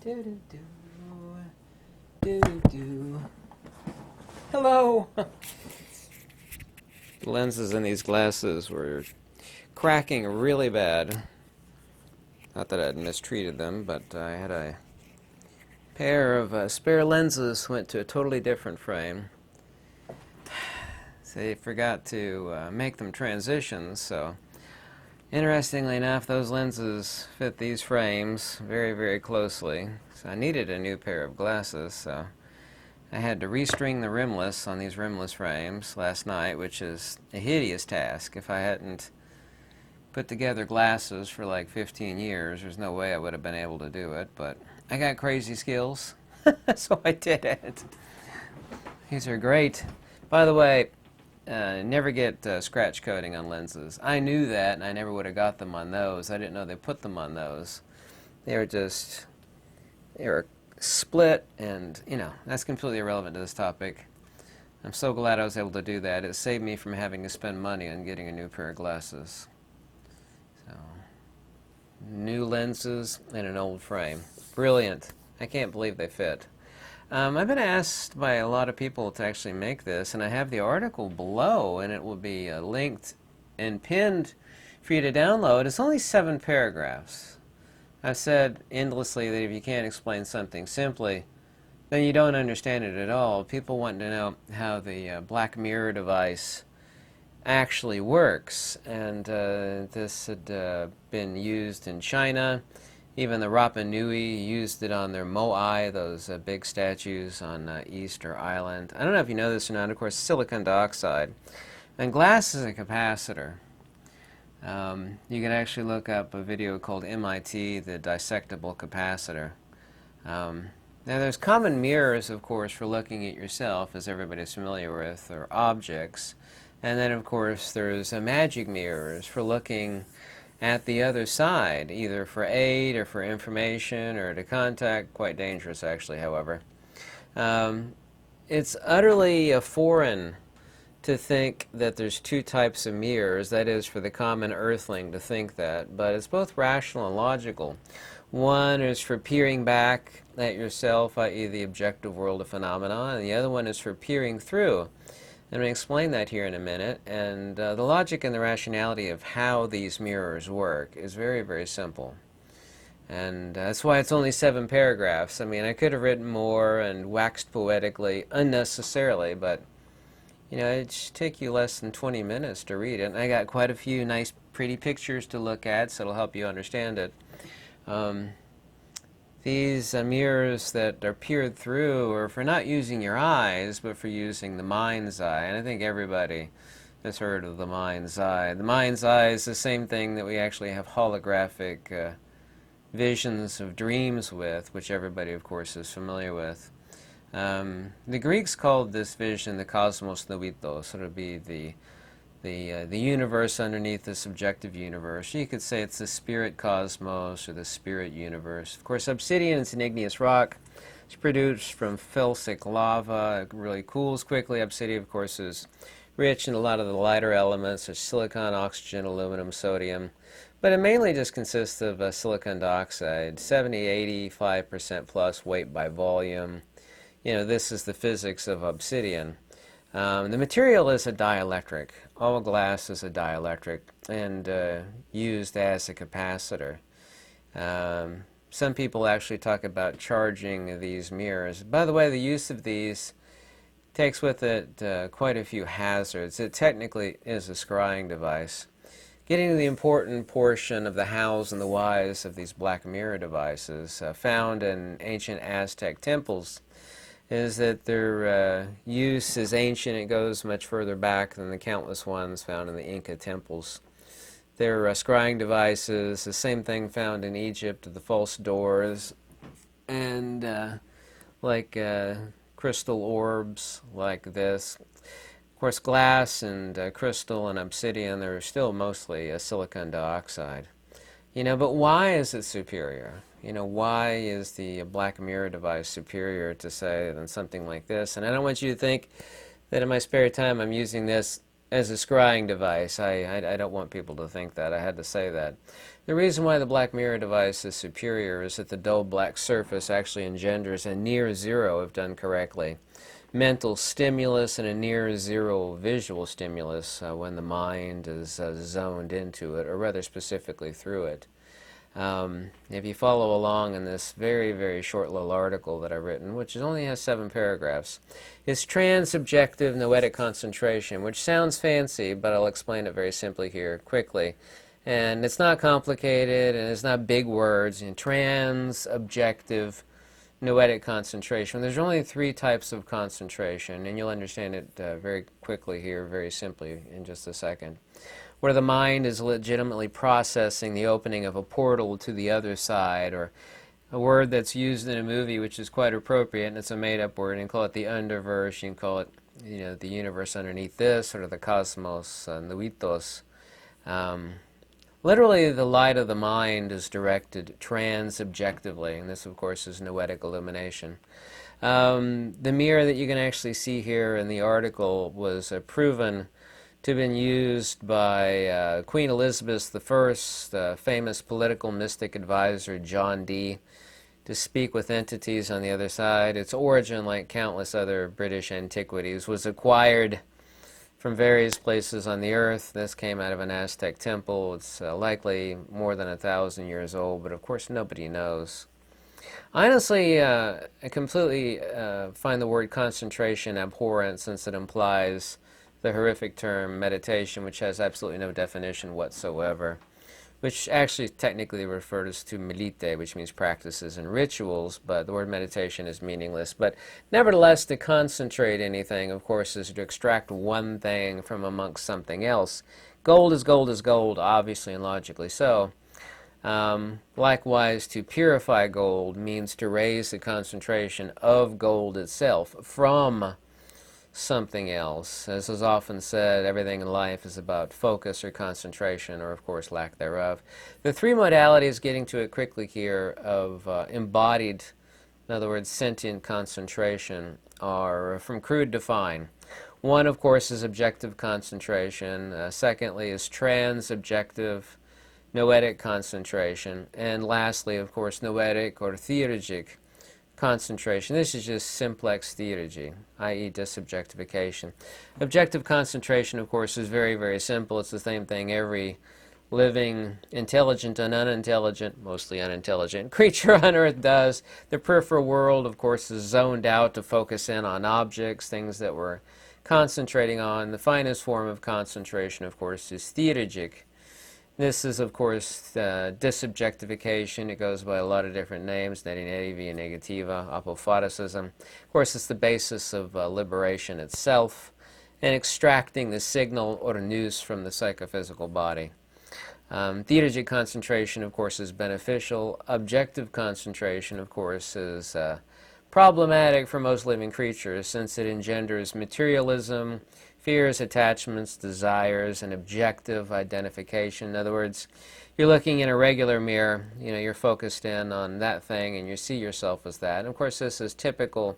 Do do do. Do do do. Hello! The lenses in these glasses were cracking really bad. Not that I'd mistreated them, but I had a pair of spare lenses, went to a totally different frame. They forgot to make them transitions, so interestingly enough, those lenses fit these frames very, very closely. So I needed a new pair of glasses, so I had to restring the rimless on these rimless frames last night, which is a hideous task. If I hadn't put together glasses for like 15 years, there's no way I would have been able to do it, but I got crazy skills, so I did it. These are great. By the way, never get scratch coating on lenses. I knew that, and I never would have got them on those. I didn't know they put them on those. They were split, and, that's completely irrelevant to this topic. I'm so glad I was able to do that. It saved me from having to spend money on getting a new pair of glasses. So, new lenses and an old frame. Brilliant. I can't believe they fit. I've been asked by a lot of people to actually make this, and I have the article below, and it will be linked and pinned for you to download. It's only 7 paragraphs. I've said endlessly that if you can't explain something simply, then you don't understand it at all. People want to know how the black mirror device actually works, and this had been used in China. Even the Rapa Nui used it on their moai, those big statues on Easter Island. I don't know if you know this or not, of course, silicon dioxide. And glass is a capacitor. You can actually look up a video called MIT, the dissectable capacitor. Now there's common mirrors, of course, for looking at yourself, as everybody's familiar with, or objects. And then, of course, there's magic mirrors for looking at the other side, either for aid or for information or to contact. Quite dangerous, actually, however. It's utterly foreign to think that there's 2 types of mirrors, that is, for the common earthling to think that, but it's both rational and logical. One is for peering back at yourself, i.e. the objective world of phenomena, and the other one is for peering through. I'm going to explain that here in a minute, and the logic and the rationality of how these mirrors work is very, very simple. And that's why it's only 7 paragraphs. I mean, I could have written more and waxed poetically unnecessarily, but, it should take you less than 20 minutes to read it. And I got quite a few nice, pretty pictures to look at, so it'll help you understand it. These mirrors that are peered through are for not using your eyes, but for using the mind's eye. And I think everybody has heard of the mind's eye. The mind's eye is the same thing that we actually have holographic visions of dreams with, which everybody, of course, is familiar with. The Greeks called this vision the cosmos novitos, so it would be the universe underneath the subjective universe. You could say it's the spirit cosmos or the spirit universe. Of course, obsidian is an igneous rock. It's produced from felsic lava. It really cools quickly. Obsidian, of course, is rich in a lot of the lighter elements, such as silicon, oxygen, aluminum, sodium. But it mainly just consists of silicon dioxide, 85% plus weight by volume. This is the physics of obsidian. The material is a dielectric. All glass is a dielectric and used as a capacitor. Some people actually talk about charging these mirrors. By the way, the use of these takes with it quite a few hazards. It technically is a scrying device. Getting to the important portion of the hows and the whys of these black mirror devices found in ancient Aztec temples is that their use is ancient. It goes much further back than the countless ones found in the Inca temples. They're scrying devices, the same thing found in Egypt, the false doors, and crystal orbs like this. Of course, glass and crystal and obsidian, they're still mostly silicon dioxide. But why is it superior? Why is the black mirror device superior to, say, than something like this? And I don't want you to think that in my spare time I'm using this as a scrying device. I don't want people to think that. I had to say that. The reason why the black mirror device is superior is that the dull black surface actually engenders a near zero, if done correctly, mental stimulus and a near zero visual stimulus when the mind is zoned into it, or rather specifically through it. If you follow along in this very, very short little article that I've written, which only has 7 paragraphs, it's trans-subjective noetic concentration, which sounds fancy, but I'll explain it very simply here quickly. And it's not complicated, and it's not big words. Trans-objective noetic concentration. There's only 3 types of concentration, and you'll understand it very quickly here, very simply, in just a second. Where the mind is legitimately processing the opening of a portal to the other side, or a word that's used in a movie which is quite appropriate, and it's a made-up word, and call it the underverse. You can call it, the universe underneath this, or the cosmos, nuitos. Literally, the light of the mind is directed trans-subjectively, and this, of course, is noetic illumination. The mirror that you can actually see here in the article was proven to have been used by Queen Elizabeth I, the famous political mystic advisor John Dee, to speak with entities on the other side. Its origin, like countless other British antiquities, was acquired from various places on the earth. This came out of an Aztec temple. It's likely more than 1,000 years old, but of course nobody knows. Honestly, I completely find the word concentration abhorrent, since it implies the horrific term meditation, which has absolutely no definition whatsoever, which actually technically refers to melite, which means practices and rituals, but the word meditation is meaningless. But nevertheless, to concentrate anything, of course, is to extract one thing from amongst something else. Gold is gold is gold, obviously and logically so. Likewise, to purify gold means to raise the concentration of gold itself from something else. As is often said, everything in life is about focus or concentration, or of course lack thereof. The 3 modalities, getting to it quickly here, of embodied, in other words sentient concentration, are from crude to fine. One, of course, is objective concentration. Secondly is trans-objective noetic concentration. And lastly, of course, noetic or theurgic concentration. This is just simplex theurgy, i.e. disobjectification. Objective concentration, of course, is very, very simple. It's the same thing every living, intelligent and unintelligent, mostly unintelligent, creature on Earth does. The peripheral world, of course, is zoned out to focus in on objects, things that we're concentrating on. The finest form of concentration, of course, is theurgic. This is, of course, disobjectification. It goes by a lot of different names: neti neti, via negativa, apophatism. Of course, it's the basis of liberation itself, and extracting the signal or nous from the psychophysical body. Theurgic concentration, of course, is beneficial. Objective concentration, of course, is problematic for most living creatures, since it engenders materialism, fears, attachments, desires, and objective identification. In other words, you're looking in a regular mirror, you're focused in on that thing, and you see yourself as that. And of course, this is typical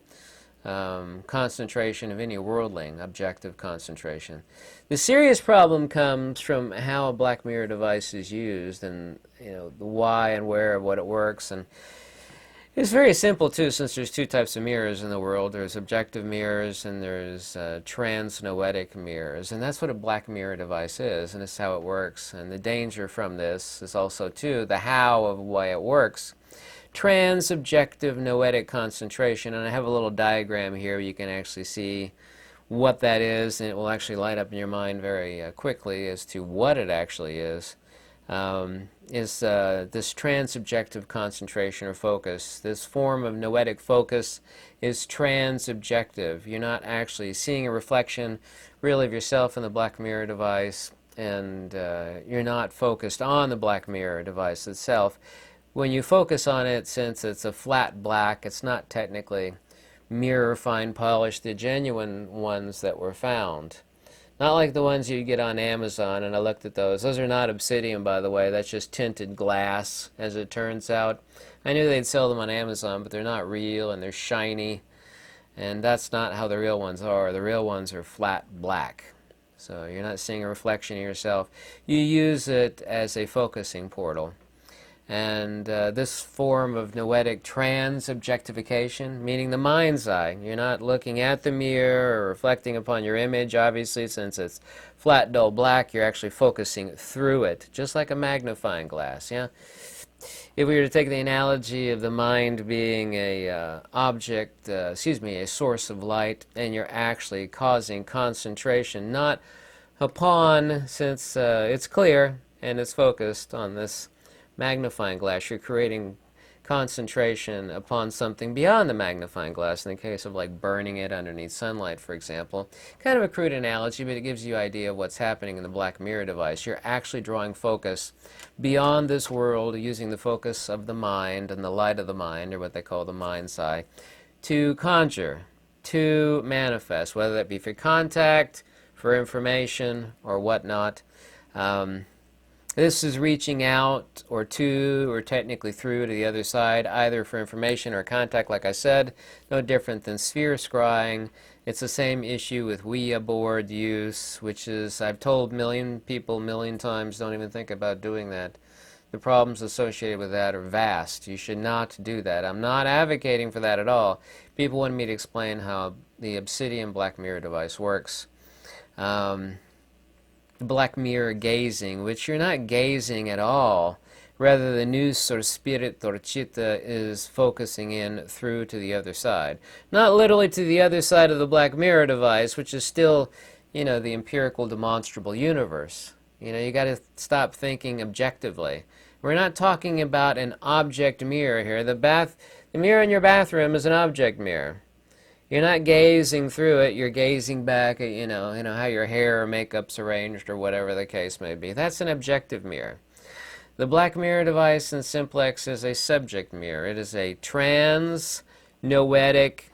concentration of any worldling, objective concentration. The serious problem comes from how a black mirror device is used, and the why and where of what it works. And it's very simple, too, since there's 2 types of mirrors in the world. There's objective mirrors and there's trans-noetic mirrors. And that's what a black mirror device is, and it's how it works. And the danger from this is also, too, the how of why it works. Trans-objective noetic concentration, and I have a little diagram here where you can actually see what that is, and it will actually light up in your mind very quickly as to what it actually is. This trans-objective concentration or focus. This form of noetic focus is trans-objective. You're not actually seeing a reflection really of yourself in the black mirror device, and you're not focused on the black mirror device itself. When you focus on it, since it's a flat black, it's not technically mirror fine polished, the genuine ones that were found. Not like the ones you get on Amazon, and I looked at those. Those are not obsidian, by the way. That's just tinted glass, as it turns out. I knew they'd sell them on Amazon, but they're not real, and they're shiny. And that's not how the real ones are. The real ones are flat black. So you're not seeing a reflection of yourself. You use it as a focusing portal. And this form of noetic trans-objectification, meaning the mind's eye. You're not looking at the mirror or reflecting upon your image, obviously, since it's flat, dull, black. You're actually focusing through it, just like a magnifying glass, yeah? If we were to take the analogy of the mind being a a source of light, and you're actually causing concentration, not upon, since it's clear and it's focused on this magnifying glass, you're creating concentration upon something beyond the magnifying glass, in the case of like burning it underneath sunlight, for example. Kind of a crude analogy, but it gives you an idea of what's happening in the black mirror device. You're actually drawing focus beyond this world, using the focus of the mind and the light of the mind, or what they call the mind's eye, to conjure, to manifest, whether that be for contact, for information, or whatnot. This is reaching out or to, or technically through to the other side, either for information or contact, like I said. No different than sphere scrying. It's the same issue with Ouija board use, which is, I've told million people million times, don't even think about doing that. The problems associated with that are vast. You should not do that. I'm not advocating for that at all. People wanted me to explain how the Obsidian black mirror device works. Black mirror gazing, which you're not gazing at all. Rather, the nous or spirit or chitta is focusing in through to the other side. Not literally to the other side of the black mirror device, which is still, the empirical demonstrable universe. You got to stop thinking objectively. We're not talking about an object mirror here. The mirror in your bathroom is an object mirror. You're not gazing through it, you're gazing back at, how your hair or makeup's arranged or whatever the case may be. That's an objective mirror. The black mirror device in simplex is a subject mirror. It is a trans-noetic,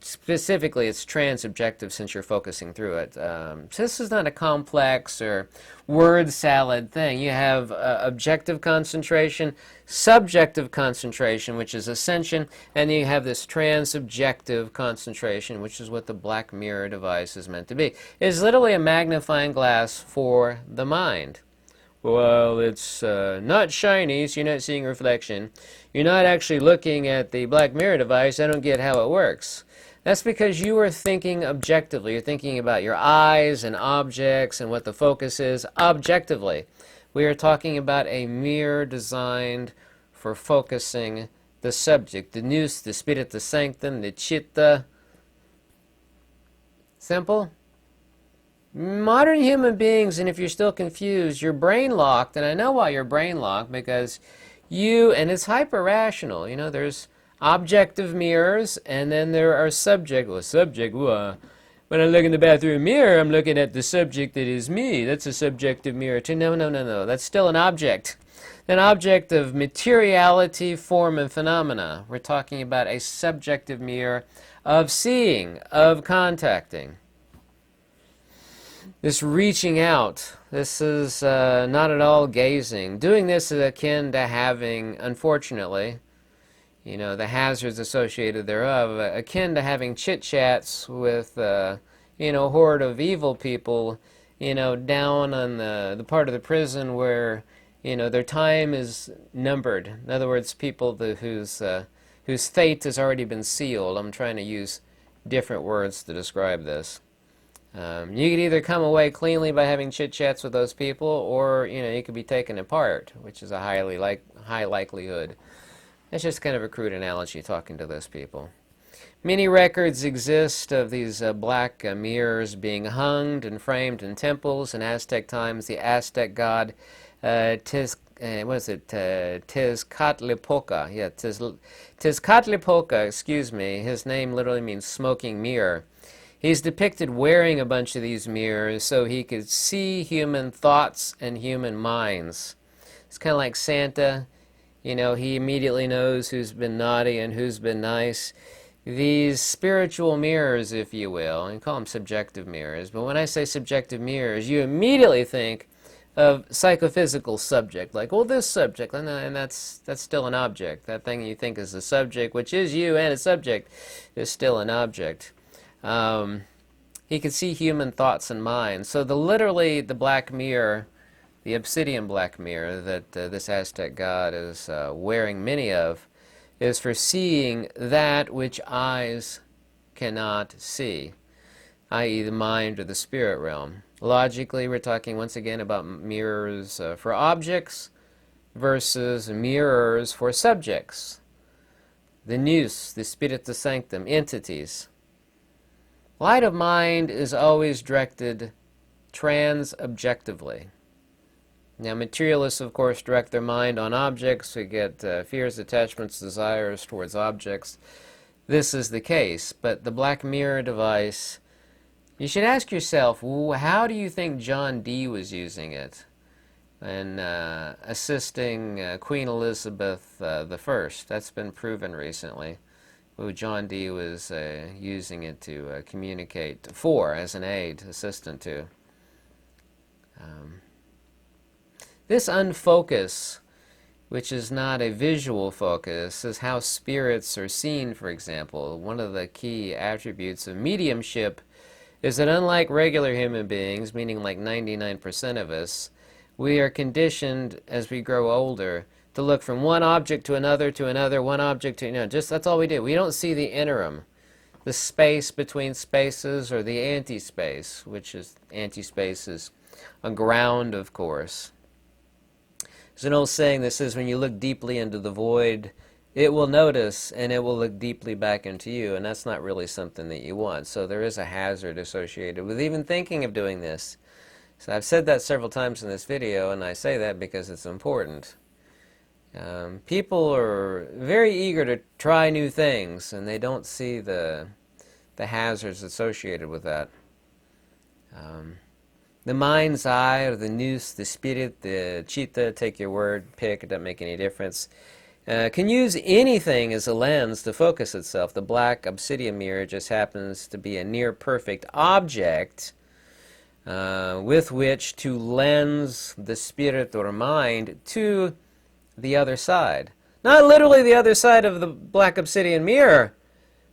specifically it's trans-objective since you're focusing through it. So this is not a complex or word salad thing. You have objective concentration, subjective concentration, which is ascension, and you have this trans-objective concentration, which is what the black mirror device is meant to be. It's literally a magnifying glass for the mind. Well, it's not shiny, so you're not seeing reflection. You're not actually looking at the black mirror device. I don't get how it works. That's because you are thinking objectively. You're thinking about your eyes and objects and what the focus is objectively. We are talking about a mirror designed for focusing the subject, the nous, the spirit, the sanctum, the chitta. Simple? Modern human beings, and if you're still confused, you're brain locked, and I know why you're brain locked, because and it's hyper-rational. There's objective mirrors, and then there are when I look in the bathroom mirror, I'm looking at the subject that is me. That's a subjective mirror too. No. That's still an object. An object of materiality, form, and phenomena. We're talking about a subjective mirror of seeing, of contacting. This reaching out, this is not at all gazing. Doing this is akin to having, unfortunately, the hazards associated thereof, akin to having chit-chats with, a horde of evil people, down on the part of the prison where, their time is numbered. In other words, people whose fate has already been sealed. I'm trying to use different words to describe this. You could either come away cleanly by having chit-chats with those people, or, you could be taken apart, which is a high likelihood. It's just kind of a crude analogy talking to those people. Many records exist of these black mirrors being hung and framed in temples. In Aztec times, the Aztec god Tezcatlipoca. Yeah, Tezcatlipoca, excuse me. His name literally means smoking mirror. He's depicted wearing a bunch of these mirrors so he could see human thoughts and human minds. It's kind of like Santa. He immediately knows who's been naughty and who's been nice. These spiritual mirrors, if you will, and call them subjective mirrors, but when I say subjective mirrors, you immediately think of psychophysical subject, like, well, this subject, and that's still an object. That thing you think is a subject, which is you and a subject, is still an object. He could see human thoughts and minds. So literally the black mirror, the obsidian black mirror that this Aztec god is wearing many of, is for seeing that which eyes cannot see, i.e. the mind or the spirit realm. Logically, we're talking once again about mirrors for objects versus mirrors for subjects. The nous, the spiritus sanctum, entities. Light of mind is always directed trans-objectively. Now, materialists, of course, direct their mind on objects. We get fears, attachments, desires towards objects. This is the case, but the black mirror device, you should ask yourself, how do you think John Dee was using it in assisting Queen Elizabeth I? That's been proven recently. John Dee was using it to communicate as an aid, assistant to. This unfocus, which is not a visual focus, is how spirits are seen, for example. One of the key attributes of mediumship is that unlike regular human beings, meaning like 99% of us, we are conditioned as we grow older to look from one object to another, one object to, that's all we do. We don't see the interim, the space between spaces, or the anti-space, which is, anti-space is a ground, of course. There's an old saying that says, when you look deeply into the void, it will notice and it will look deeply back into you, and that's not really something that you want. So there is a hazard associated with even thinking of doing this. So I've said that several times in this video, and I say that because it's important. People are very eager to try new things, and they don't see the hazards associated with that. The mind's eye, or the nous, the spirit, the chitta, take your word, pick, it doesn't make any difference, can use anything as a lens to focus itself. The black obsidian mirror just happens to be a near-perfect object with which to lens the spirit or mind to the other side. Not literally the other side of the black obsidian mirror,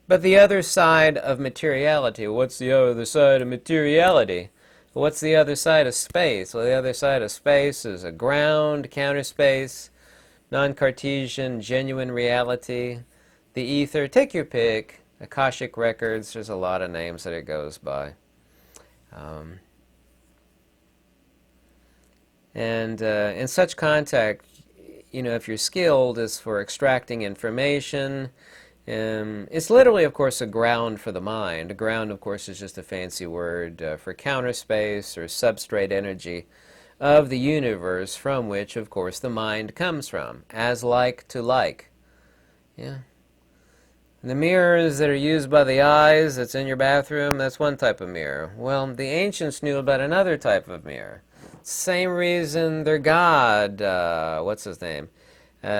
but the other side of materiality. What's the other side of materiality? What's the other side of space? Well, the other side of space is a ground, counter space, non-Cartesian, genuine reality, the ether, take your pick, Akashic records, there's a lot of names that it goes by. In such contact, if you're skilled, it's for extracting information. It's literally, of course, a ground for the mind. A ground, of course, is just a fancy word for counter space or substrate energy of the universe, from which, of course, the mind comes from, as like to like. Yeah. The mirrors that are used by the eyes, that's in your bathroom, that's one type of mirror. Well, the ancients knew about another type of mirror. Same reason their god, what's his name? What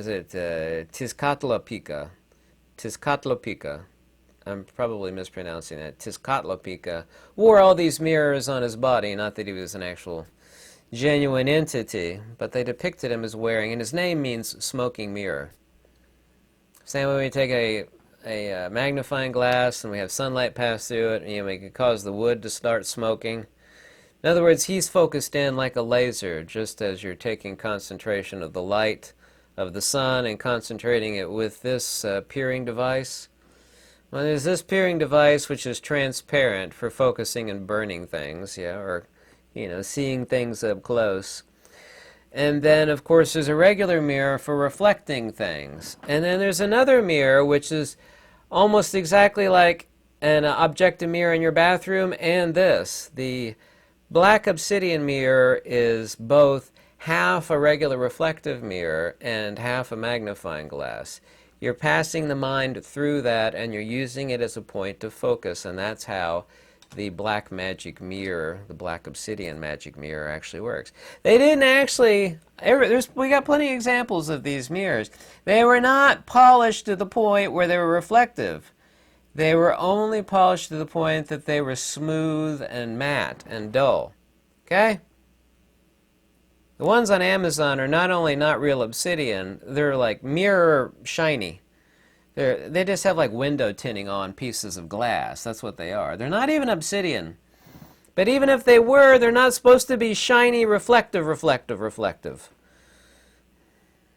is it? Tezcatlipoca. Tezcatlipoca. I'm probably mispronouncing that. Tezcatlipoca wore all these mirrors on his body. Not that he was an actual genuine entity, but they depicted him as wearing, and his name means smoking mirror. Same way we take a magnifying glass and we have sunlight pass through it, and we can cause the wood to start smoking. In other words, he's focused in like a laser, just as you're taking concentration of the light of the sun and concentrating it with this peering device. Well, there's this peering device which is transparent for focusing and burning things, or seeing things up close. And then, of course, there's a regular mirror for reflecting things. And then there's another mirror which is almost exactly like an objective mirror in your bathroom, and this. The black obsidian mirror is both half a regular reflective mirror and half a magnifying glass. You're passing the mind through that, and you're using it as a point of focus, and that's how the black magic mirror, the black obsidian magic mirror, actually works. They didn't actually, we got plenty of examples of these mirrors. They were not polished to the point where they were reflective. They were only polished to the point that they were smooth and matte and dull. Okay? The ones on Amazon are not only not real obsidian, they're like mirror shiny. They just have like window tinting on pieces of glass. That's what they are. They're not even obsidian. But even if they were, they're not supposed to be shiny, reflective, reflective, reflective.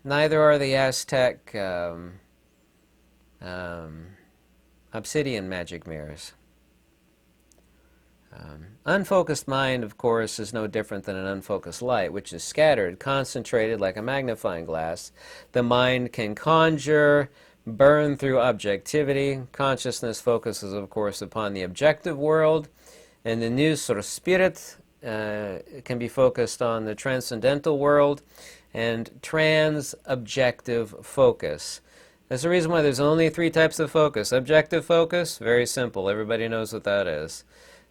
Neither are the Aztec obsidian magic mirrors. Unfocused mind, of course, is no different than an unfocused light, which is scattered, concentrated like a magnifying glass. The mind can conjure, burn through objectivity. Consciousness focuses, of course, upon the objective world, and the new sort of spirit can be focused on the transcendental world and trans-objective focus. That's the reason why there's only 3 types of focus. Objective focus, very simple. Everybody knows what that is.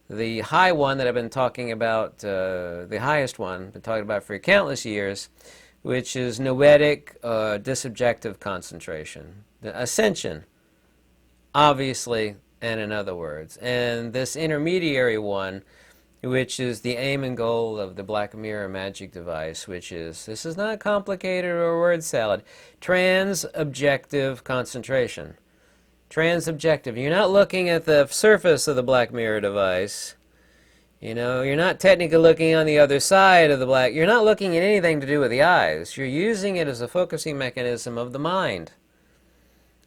The high one that I've been talking about, the highest one, been talking about for countless years, which is noetic, disubjective concentration. The ascension, obviously, and in other words. And this intermediary one, which is the aim and goal of the Black Mirror magic device, which is, this is not complicated or a word salad, trans-objective concentration. Trans-objective. You're not looking at the surface of the Black Mirror device. You know, you're not technically looking on the other side of the black. You're not looking at anything to do with the eyes. You're using it as a focusing mechanism of the mind.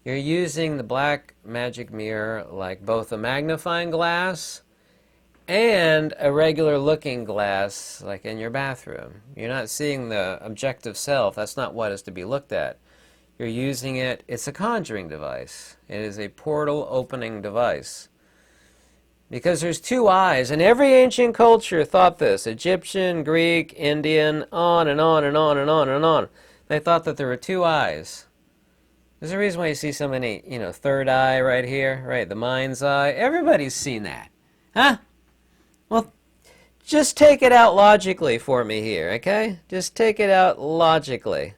You're using the black magic mirror like both a magnifying glass and a regular looking glass like in your bathroom. You're not seeing the objective self. That's not what is to be looked at. You're using it, it's a conjuring device. It is a portal opening device. Because there's 2 eyes, and every ancient culture thought this. Egyptian, Greek, Indian, on and on and on and on and on. They thought that there were 2 eyes. There's a reason why you see so many, you know, third eye right here, right, the mind's eye. Everybody's seen that. Huh? Well, just take it out logically for me here, okay? Just take it out logically.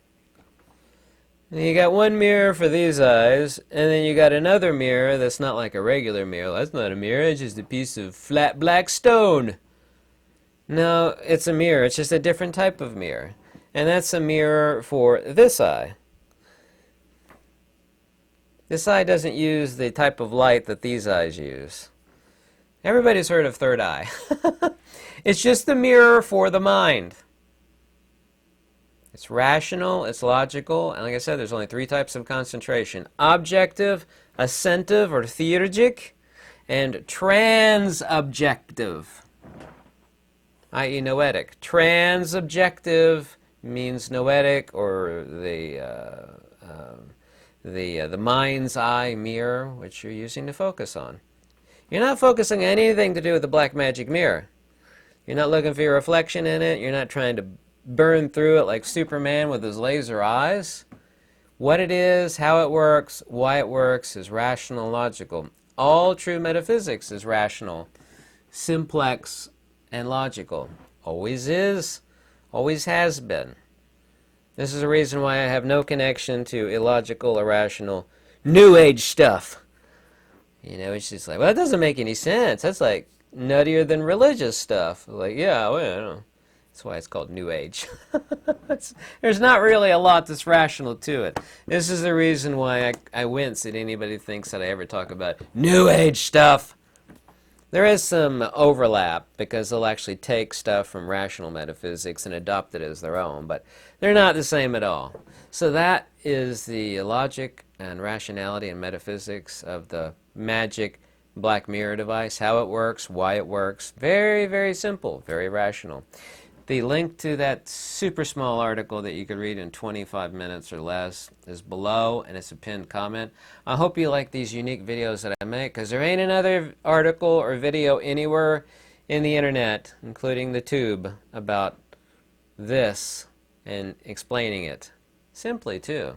And you got one mirror for these eyes, and then you got another mirror that's not like a regular mirror. That's not a mirror, it's just a piece of flat black stone. No, it's a mirror. It's just a different type of mirror. And that's a mirror for this eye. This eye doesn't use the type of light that these eyes use. Everybody's heard of third eye. It's just the mirror for the mind. It's rational, it's logical, and like I said, there's only 3 types of concentration. Objective, ascentive or theurgic, and transobjective, i.e. noetic. Transobjective means noetic, or the mind's eye mirror, which you're using to focus on. You're not focusing on anything to do with the black magic mirror. You're not looking for your reflection in it. You're not trying to burn through it like Superman with his laser eyes. What it is, how it works, why it works is rational and logical. All true metaphysics is rational, simplex, and logical. Always is, always has been. This is the reason why I have no connection to illogical, irrational, New Age stuff. You know, it's just like, well, that doesn't make any sense. That's like nuttier than religious stuff. Like, yeah, well, I don't know. That's why it's called New Age. There's not really a lot that's rational to it. This is the reason why I wince that anybody thinks that I ever talk about New Age stuff. There is some overlap because they'll actually take stuff from rational metaphysics and adopt it as their own, but they're not the same at all. So that is the logic and rationality and metaphysics of the magic black mirror device, how it works, why it works. Very, very simple, very rational. The link to that super small article that you could read in 25 minutes or less is below, and it's a pinned comment. I hope you like these unique videos that I make, because there ain't another article or video anywhere in the internet, including the tube, about this and explaining it. Simply, too.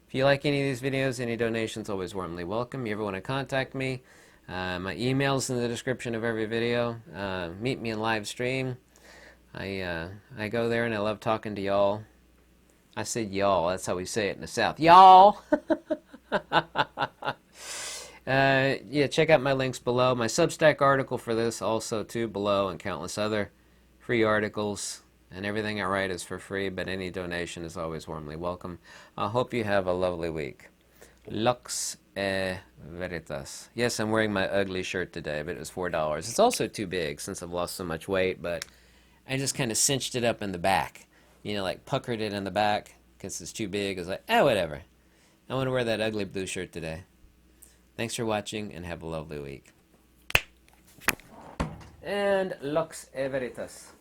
If you like any of these videos, any donations, always warmly welcome. You ever want to contact me, my email's in the description of every video. Meet me in live stream. I go there and I love talking to y'all. I said y'all, that's how we say it in the South. Y'all! Yeah, check out my links below. My Substack article for this also too below, and countless other free articles. And everything I write is for free, but any donation is always warmly welcome. I hope you have a lovely week. Lux e Veritas. Yes, I'm wearing my ugly shirt today, but it was $4. It's also too big since I've lost so much weight, but I just kind of cinched it up in the back. You know, like puckered it in the back because it's too big. I was like, oh, whatever. I want to wear that ugly blue shirt today. Thanks for watching and have a lovely week. And Lux e Veritas.